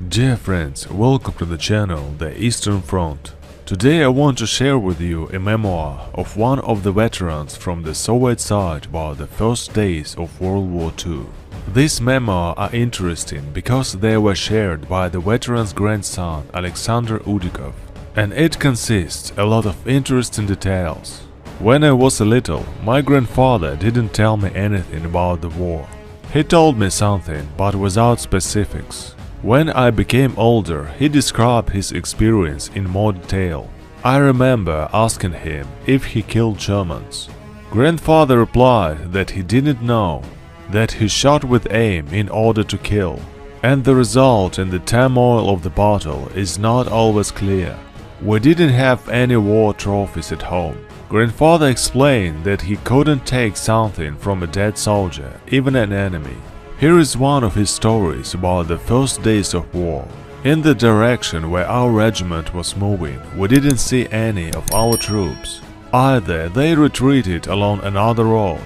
Dear friends, welcome to the channel The Eastern Front. Today I want to share with you a memoir of one of the veterans from the Soviet side about the first days of World War II. These memoirs are interesting because they were shared by the veteran's grandson Alexander Usykov, and it consists a lot of interesting details. When I was a little, my grandfather didn't tell me anything about the war. He told me something, but without specifics. When I became older, he described his experience in more detail. I remember asking him if he killed Germans. Grandfather replied that he didn't know, that he shot with aim in order to kill, and the result in the turmoil of the battle is not always clear. We didn't have any war trophies at home. Grandfather explained that he couldn't take something from a dead soldier, even an enemy. Here is one of his stories about the first days of war. In the direction where our regiment was moving, we didn't see any of our troops. Either they retreated along another road,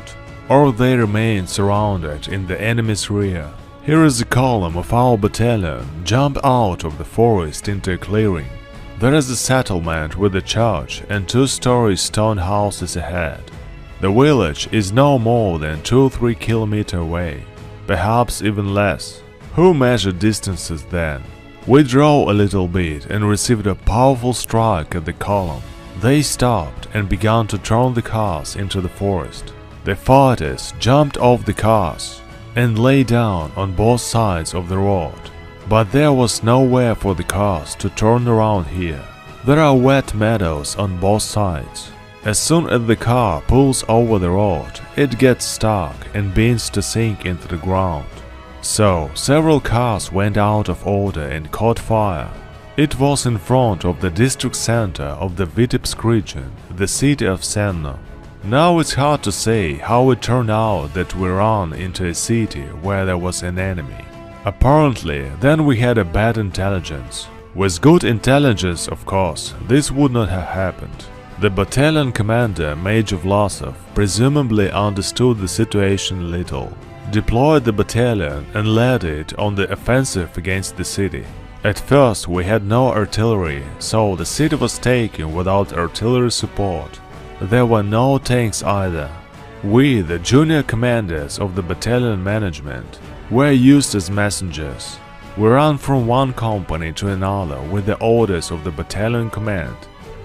or they remained surrounded in the enemy's rear. Here is a column of our battalion jump out of the forest into a clearing. There is a settlement with a church and two-story stone houses ahead. The village is no more than 2-3 kilometers away, perhaps even less. Who measured distances then? We drove a little bit and received a powerful strike at the column. They stopped and began to turn the cars into the forest. The fighters jumped off the cars and lay down on both sides of the road. But there was nowhere for the cars to turn around here. There are wet meadows on both sides. As soon as the car pulls over the road, it gets stuck and begins to sink into the ground. So, several cars went out of order and caught fire. It was in front of the district center of the Vitebsk region, the city of Senno. Now it's hard to say how it turned out that we ran into a city where there was an enemy. Apparently, then we had a bad intelligence. With good intelligence, of course, this would not have happened. The battalion commander, Major Vlasov, presumably understood the situation little, deployed the battalion and led it on the offensive against the city. At first we had no artillery, so the city was taken without artillery support. There were no tanks either. We, the junior commanders of the battalion management, were used as messengers. We ran from one company to another with the orders of the battalion command.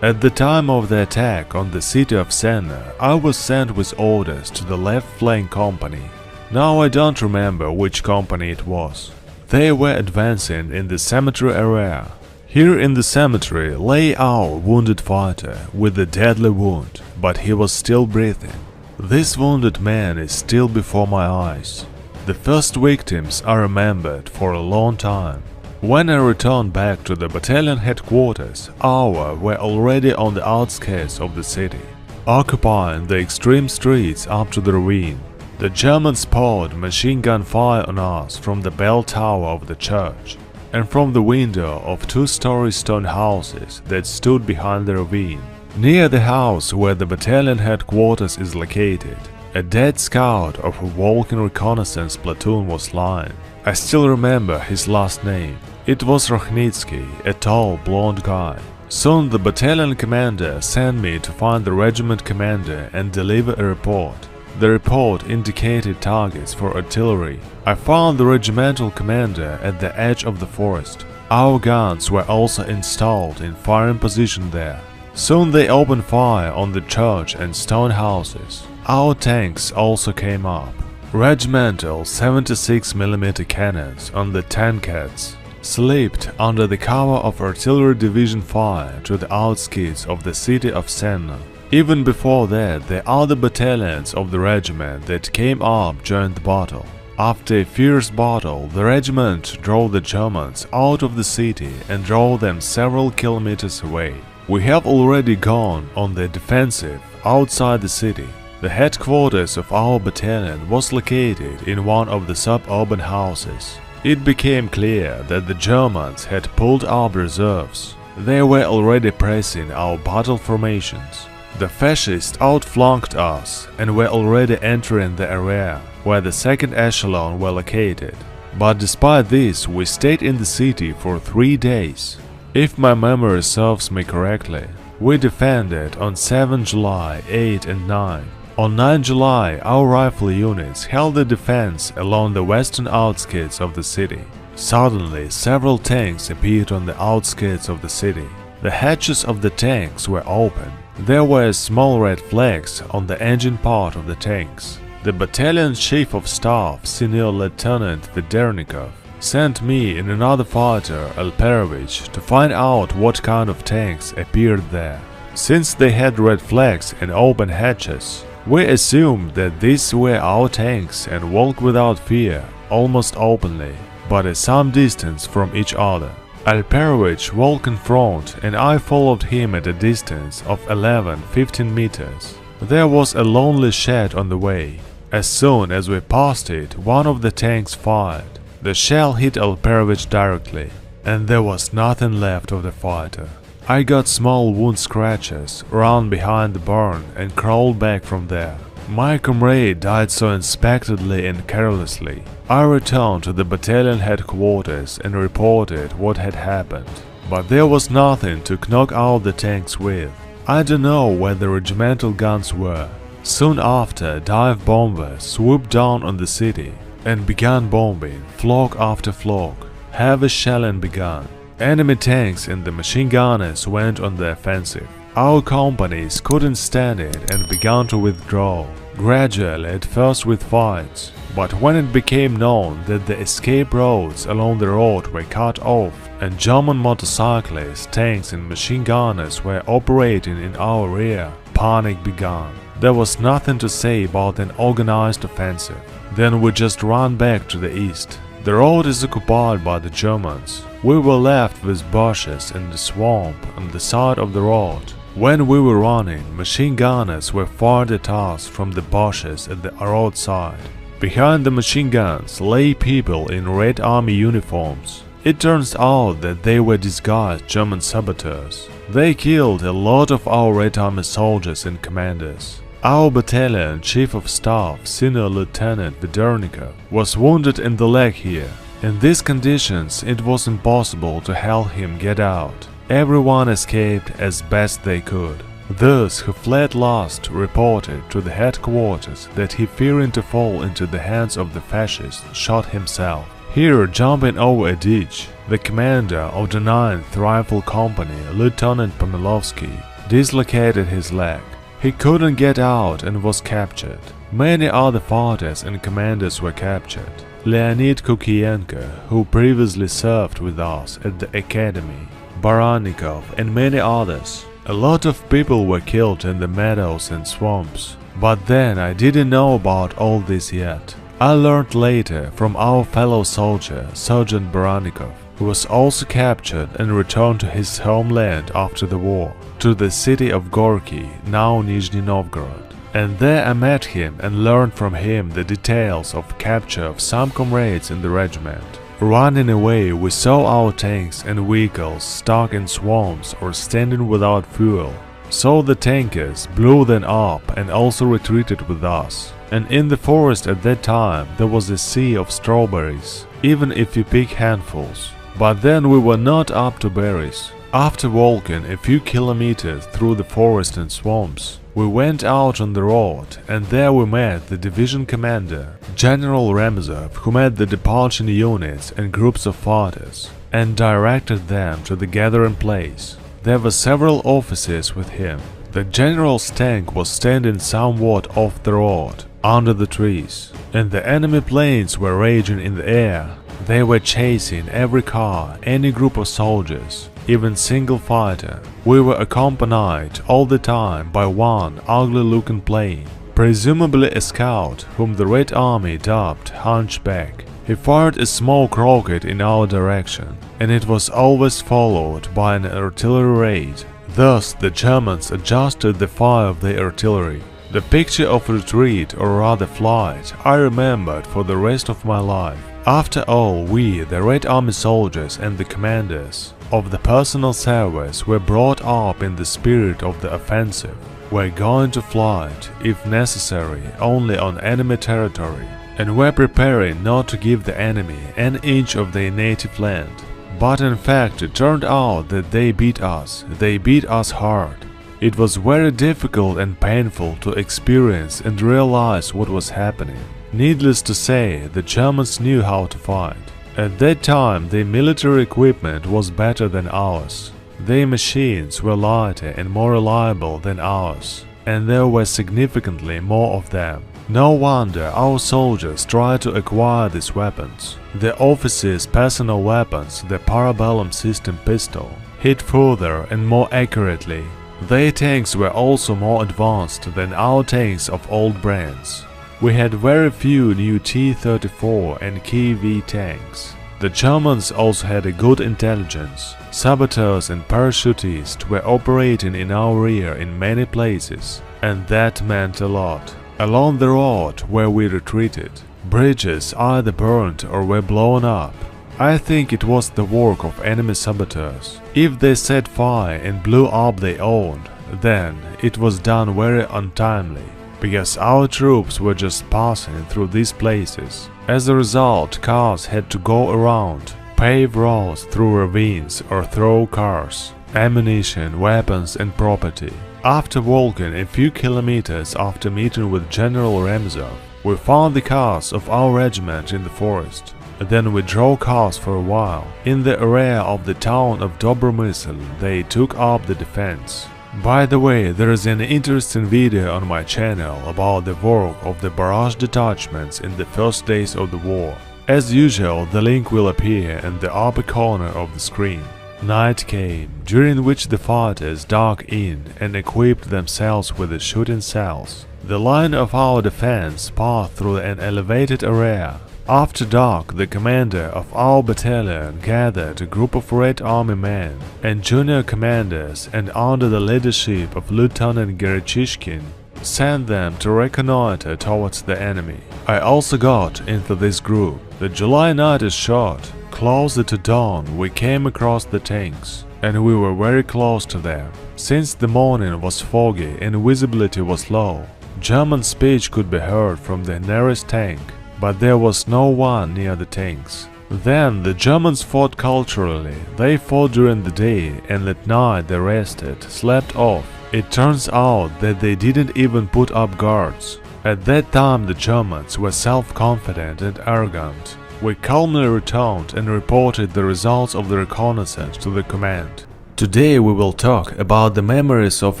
At the time of the attack on the city of Senna, I was sent with orders to the left flank company. Now I don't remember which company it was. They were advancing in the cemetery area. Here in the cemetery lay our wounded fighter with a deadly wound, but he was still breathing. This wounded man is still before my eyes. The first victims are remembered for a long time. When I returned back to the battalion headquarters, our were already on the outskirts of the city, occupying the extreme streets up to the ravine. The Germans poured machine gun fire on us from the bell tower of the church and from the window of two-story stone houses that stood behind the ravine. Near the house where the battalion headquarters is located, a dead scout of a walking reconnaissance platoon was lying. I still remember his last name. It was Rokhnitsky, a tall, blond guy. Soon the battalion commander sent me to find the regiment commander and deliver a report. The report indicated targets for artillery. I found the regimental commander at the edge of the forest. Our guns were also installed in firing position there. Soon they opened fire on the church and stone houses. Our tanks also came up. Regimental 76mm cannons on the tankets slipped under the cover of artillery division fire to the outskirts of the city of Senna. Even before that, the other battalions of the regiment that came up joined the battle. After a fierce battle, the regiment drove the Germans out of the city and drove them several kilometers away. We have already gone on the defensive outside the city. The headquarters of our battalion was located in one of the suburban houses. It became clear that the Germans had pulled up reserves. They were already pressing our battle formations. The fascists outflanked us and were already entering the area where the second echelon were located. But despite this, we stayed in the city for 3 days. If my memory serves me correctly, we defended on 7 July, 8 and 9. On 9 July, our rifle units held the defense along the western outskirts of the city. Suddenly, several tanks appeared on the outskirts of the city. The hatches of the tanks were open. There were small red flags on the engine part of the tanks. The battalion chief of staff, Senior Lieutenant Vedernikov, sent me and another fighter, Alperovich, to find out what kind of tanks appeared there. Since they had red flags and open hatches, we assumed that these were our tanks and walked without fear, almost openly, but at some distance from each other. Alperovich walked in front and I followed him at a distance of 11–15 meters. There was a lonely shed on the way. As soon as we passed it, one of the tanks fired. The shell hit Alperovich directly, and there was nothing left of the fighter. I got small wound scratches, ran behind the barn and crawled back from there. My comrade died so unexpectedly and carelessly. I returned to the battalion headquarters and reported what had happened. But there was nothing to knock out the tanks with. I don't know where the regimental guns were. Soon after, dive bombers swooped down on the city and began bombing flock after flock. Heavy shelling began. Enemy tanks and the machine gunners went on the offensive. Our companies couldn't stand it and began to withdraw, gradually at first with fights. But when it became known that the escape roads along the road were cut off and German motorcyclists, tanks and machine gunners were operating in our rear, panic began. There was nothing to say about an organized offensive. Then we just ran back to the east. The road is occupied by the Germans. We were left with bushes and the swamp on the side of the road. When we were running, machine gunners were fired at us from the bushes at the roadside. Behind the machine guns lay people in Red Army uniforms. It turns out that they were disguised German saboteurs. They killed a lot of our Red Army soldiers and commanders. Our battalion chief of staff, Senior Lieutenant Vedernikov, was wounded in the leg here. In these conditions, it was impossible to help him get out. Everyone escaped as best they could. Those who fled last reported to the headquarters that he, fearing to fall into the hands of the fascists, shot himself. Here, jumping over a ditch, the commander of the 9th Rifle Company, Lieutenant Pomilovsky, dislocated his leg. He couldn't get out and was captured. Many other fighters and commanders were captured. Leonid Kukienko, who previously served with us at the academy, Barannikov and many others. A lot of people were killed in the meadows and swamps. But then I didn't know about all this yet. I learned later from our fellow soldier, Sergeant Barannikov, who was also captured and returned to his homeland after the war, to the city of Gorky, now Nizhny Novgorod. And there I met him and learned from him the details of capture of some comrades in the regiment. Running away, we saw our tanks and vehicles stuck in swamps or standing without fuel. So the tankers blew them up and also retreated with us. And in the forest at that time there was a sea of strawberries, even if you pick handfuls. But then we were not up to berries. After walking a few kilometers through the forest and swamps, we went out on the road, and there we met the division commander, General Remzov, who met the departing units and groups of fighters, and directed them to the gathering place. There were several officers with him. The general's tank was standing somewhat off the road, under the trees, and the enemy planes were raging in the air. They were chasing every car, any group of soldiers, even single fighter. We were accompanied all the time by one ugly-looking plane, presumably a scout whom the Red Army dubbed Hunchback. He fired a smoke rocket in our direction, and it was always followed by an artillery raid. Thus the Germans adjusted the fire of their artillery. The picture of retreat, or rather flight, I remembered for the rest of my life. After all, we, the Red Army soldiers and the commanders of the personal service, were brought up in the spirit of the offensive. We're going to flight, if necessary, only on enemy territory. and were preparing not to give the enemy an inch of their native land. But in fact it turned out that they beat us hard. It was very difficult and painful to experience and realize what was happening. Needless to say, the Germans knew how to fight. At that time their military equipment was better than ours. Their machines were lighter and more reliable than ours, and there were significantly more of them. No wonder our soldiers tried to acquire these weapons. The officers' personal weapons, the parabellum system pistol, hit further and more accurately. Their tanks were also more advanced than our tanks of old brands. We had very few new T-34 and KV tanks. The Germans also had a good intelligence. Saboteurs and parachutists were operating in our rear in many places, and that meant a lot. Along the road where we retreated, bridges either burned or were blown up. I think it was the work of enemy saboteurs. If they set fire and blew up their own, then it was done very untimely, because our troops were just passing through these places. As a result, cars had to go around, pave roads through ravines or throw cars, ammunition, weapons and property. After walking a few kilometers after meeting with General Remzov, we found the cars of our regiment in the forest. Then we drove cars for a while. In the area of the town of Dobromysl, they took up the defense. By the way, there is an interesting video on my channel about the work of the barrage detachments in the first days of the war. As usual, the link will appear in the upper corner of the screen. Night came, during which the fighters dug in and equipped themselves with the shooting cells. The line of our defense passed through an elevated area. After dark, the commander of our battalion gathered a group of Red Army men and junior commanders, and under the leadership of Lieutenant Gerechishkin, sent them to reconnoiter towards the enemy. I also got into this group. The July night is short. Closer to dawn, we came across the tanks, and we were very close to them. Since the morning was foggy and visibility was low, German speech could be heard from the nearest tank, but there was no one near the tanks. Then the Germans fought culturally. They fought during the day, and at night they rested, slept off. It turns out that they didn't even put up guards. At that time the Germans were self-confident and arrogant. We calmly returned and reported the results of the reconnaissance to the command. Today we will talk about the memories of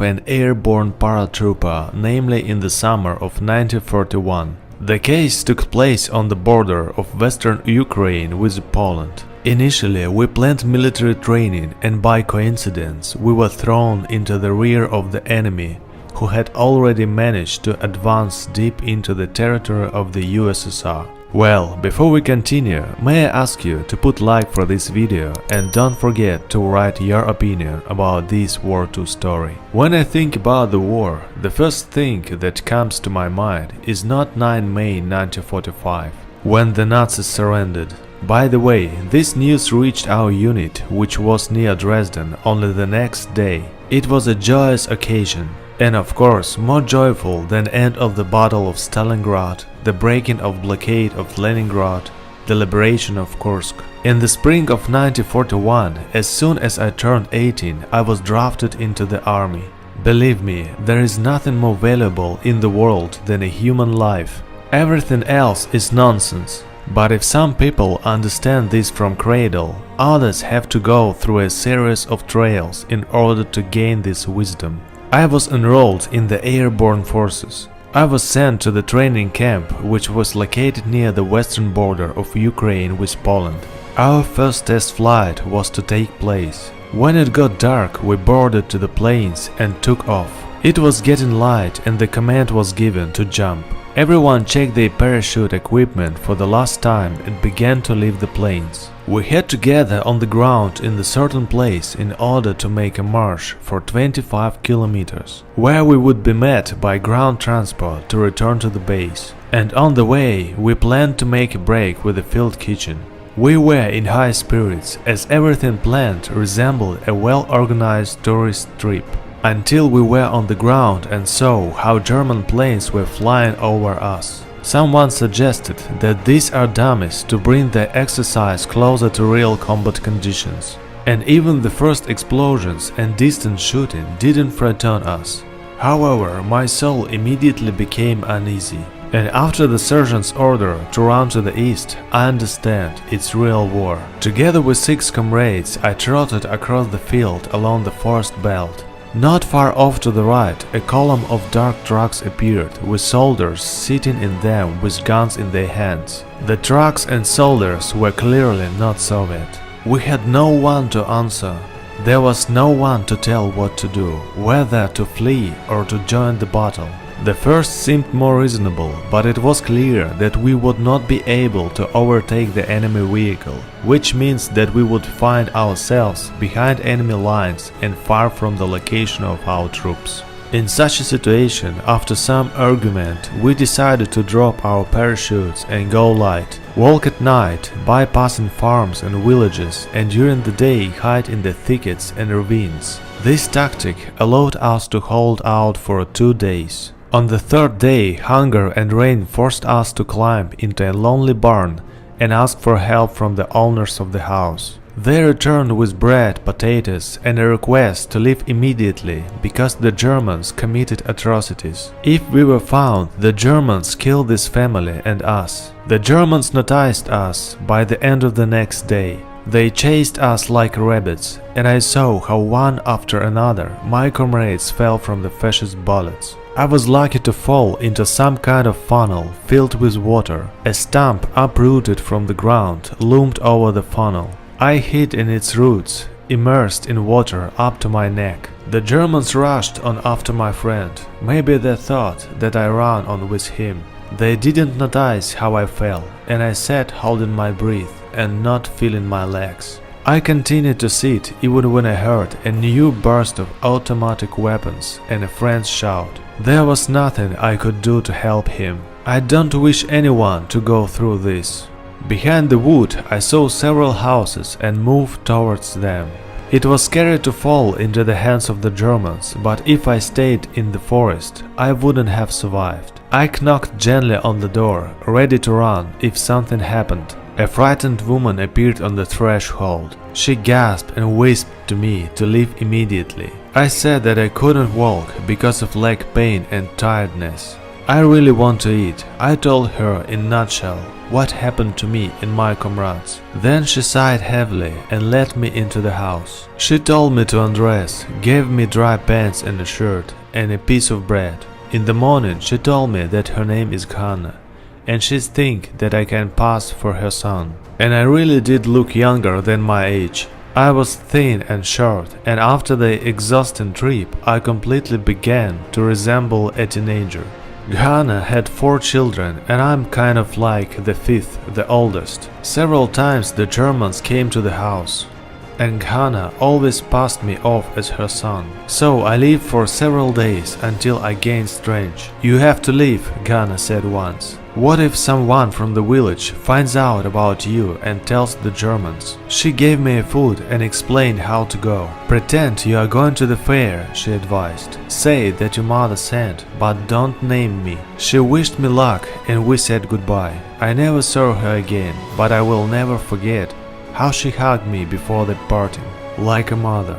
an airborne paratrooper, namely in the summer of 1941. The case took place on the border of western Ukraine with Poland. Initially, we planned military training, and by coincidence, we were thrown into the rear of the enemy, who had already managed to advance deep into the territory of the USSR. Well, before we continue, may I ask you to put like for this video and don't forget to write your opinion about this War II story. When I think about the war, the first thing that comes to my mind is not 9 May 1945, when the Nazis surrendered. By the way, this news reached our unit, which was near Dresden, only the next day. It was a joyous occasion, and of course more joyful than end of the Battle of Stalingrad, the breaking of blockade of Leningrad, the liberation of Kursk. In the spring of 1941, as soon as I turned 18, I was drafted into the army. Believe me, there is nothing more valuable in the world than a human life. Everything else is nonsense. But if some people understand this from cradle, others have to go through a series of trials in order to gain this wisdom. I was enrolled in the airborne forces. I was sent to the training camp, which was located near the western border of Ukraine with Poland. Our first test flight was to take place. When it got dark, we boarded to the planes and took off. It was getting light and the command was given to jump. Everyone checked their parachute equipment for the last time and began to leave the planes. We had to gather on the ground in a certain place in order to make a march for 25 kilometers, where we would be met by ground transport to return to the base. And on the way, we planned to make a break with the field kitchen. We were in high spirits, as everything planned resembled a well-organized tourist trip. Until we were on the ground and saw how German planes were flying over us. Someone suggested that these are dummies to bring the exercise closer to real combat conditions. And even the first explosions and distant shooting didn't frighten us. However, my soul immediately became uneasy. And after the surgeon's order to run to the east, I understand it's real war. Together with 6 comrades, I trotted across the field along the forest belt. Not far off to the right, a column of dark trucks appeared, with soldiers sitting in them with guns in their hands. The trucks and soldiers were clearly not Soviet. We had no one to answer. There was no one to tell what to do, whether to flee or to join the battle. The first seemed more reasonable, but it was clear that we would not be able to overtake the enemy vehicle, which means that we would find ourselves behind enemy lines and far from the location of our troops. In such a situation, after some argument, we decided to drop our parachutes and go light, walk at night, bypassing farms and villages, and during the day hide in the thickets and ravines. This tactic allowed us to hold out for 2 days. On the 3rd day, hunger and rain forced us to climb into a lonely barn and ask for help from the owners of the house. They returned with bread, potatoes, and a request to leave immediately because the Germans committed atrocities. If we were found, the Germans killed this family and us. The Germans noticed us by the end of the next day. They chased us like rabbits, and I saw how one after another my comrades fell from the fascist bullets. I was lucky to fall into some kind of funnel filled with water. A stump uprooted from the ground loomed over the funnel. I hid in its roots, immersed in water up to my neck. The Germans rushed on after my friend. Maybe they thought that I ran on with him. They didn't notice how I fell, and I sat holding my breath and not feeling my legs. I continued to sit even when I heard a new burst of automatic weapons and a friend's shout. There was nothing I could do to help him. I don't wish anyone to go through this. Behind the wood I saw several houses and moved towards them. It was scary to fall into the hands of the Germans, but if I stayed in the forest, I wouldn't have survived. I knocked gently on the door, ready to run if something happened. A frightened woman appeared on the threshold. She gasped and whispered to me to leave immediately. I said that I couldn't walk because of leg pain and tiredness. I really want to eat. I told her in a nutshell what happened to me and my comrades. Then she sighed heavily and led me into the house. She told me to undress, gave me dry pants and a shirt and a piece of bread. In the morning she told me that her name is Ghana, and she thinks that I can pass for her son. And I really did look younger than my age. I was thin and short, and after the exhausting trip, I completely began to resemble a teenager. Ghana had 4 children, and I'm kind of like the 5th, the oldest. Several times the Germans came to the house, and Ghana always passed me off as her son. So I lived for several days until I gained strength. "You have to leave," Ghana said once. "What if someone from the village finds out about you and tells the Germans?" She gave me food and explained how to go. "Pretend you are going to the fair," she advised. "Say that your mother sent, but don't name me." She wished me luck and we said goodbye. I never saw her again, but I will never forget how she hugged me before the parting, like a mother.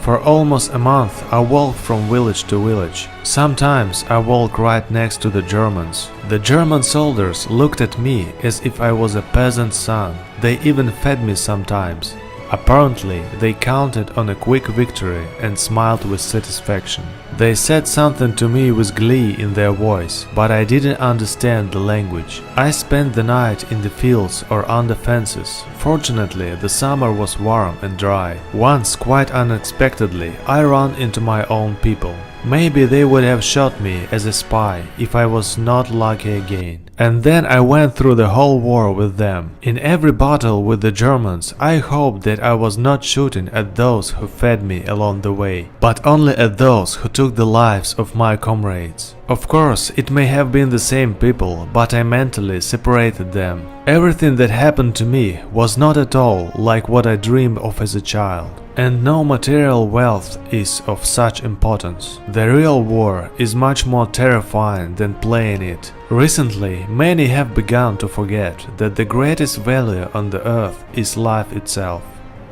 For almost a month I walked from village to village. Sometimes I walked right next to the Germans. The German soldiers looked at me as if I was a peasant's son. They even fed me sometimes. Apparently, they counted on a quick victory and smiled with satisfaction. They said something to me with glee in their voice, but I didn't understand the language. I spent the night in the fields or under fences. Fortunately, the summer was warm and dry. Once, quite unexpectedly, I ran into my own people. Maybe they would have shot me as a spy if I was not lucky again. And then I went through the whole war with them. In every battle with the Germans, I hoped that I was not shooting at those who fed me along the way, but only at those who took the lives of my comrades. Of course, it may have been the same people, but I mentally separated them. Everything that happened to me was not at all like what I dreamed of as a child. And no material wealth is of such importance. The real war is much more terrifying than playing it. Recently, many have begun to forget that the greatest value on the earth is life itself.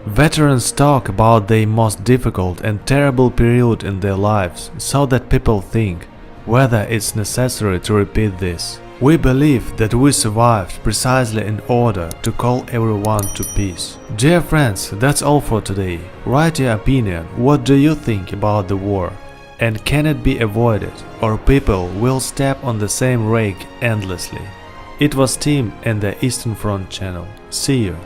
Veterans talk about their most difficult and terrible period in their lives so that people think whether it's necessary to repeat this. We believe that we survived precisely in order to call everyone to peace. Dear friends, that's all for today. Write your opinion. What do you think about the war? And can it be avoided, or people will step on the same rake endlessly? It was Tim and the Eastern Front channel. See you.